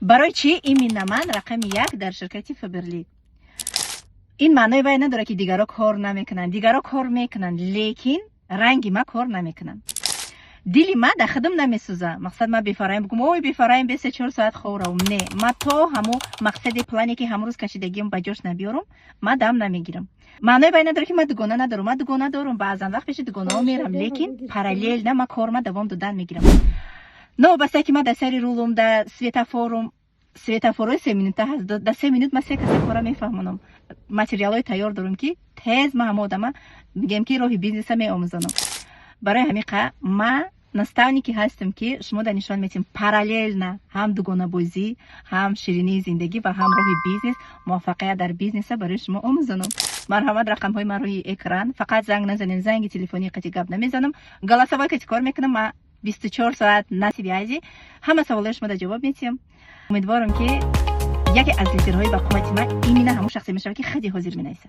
برای چی این من رقم 1 در شرکت فبرلی. این معنی باید نداره که دیگرها کار نمیکنن. دیگرها کار میکنن لیکن رنگ ما کار نمیکنن. دلی ما در خدم نمیسوزه. مقصد ما بیفرایم بگم اوی بیفرایم 24 ساعت خورم. نه، ما تا همو مقصد پلانی که همروز کشیدگیم بجاش نبیارم ما دم نمیگیرم. معنی باید نداره که ما دوگانه ندارم. ما دوگانه دارم، بعضا وقت پیش دوگانه ها میرم لیکن پرالیل نه، ما کار ما دوام دادن میگیرم. نه بس که ما در سری رولم در سویتافوروی 3 منوته هست. در 3 منوت ما 3 کسی کارا میفهمونم. ماتریال های تیار دارم که تیز ما همه آدم میگم که راهی بیزنس می آموزانم. برای همین ما نستانی که هستم که شما در نشان میتیم پرالیل نه، هم دوگانه بازی، هم شیرینی زندگی و هم راهی بیزنس، موفقیت در بیزنس برای شما آموزانم. مرحمت رقم های من روی اکران، فقط زنگ نزنین، زنگ تلفنی قطعی گپ نمیزنم. گلاسوای که کار میکنم ما 24 ساعت نصیبی ازی همه سوالای شما در جواب میتیم. امیدوارم که یکی از لیدرهای با قوت ما این همون شخصی میشه که خیلی حاضر مینایسه.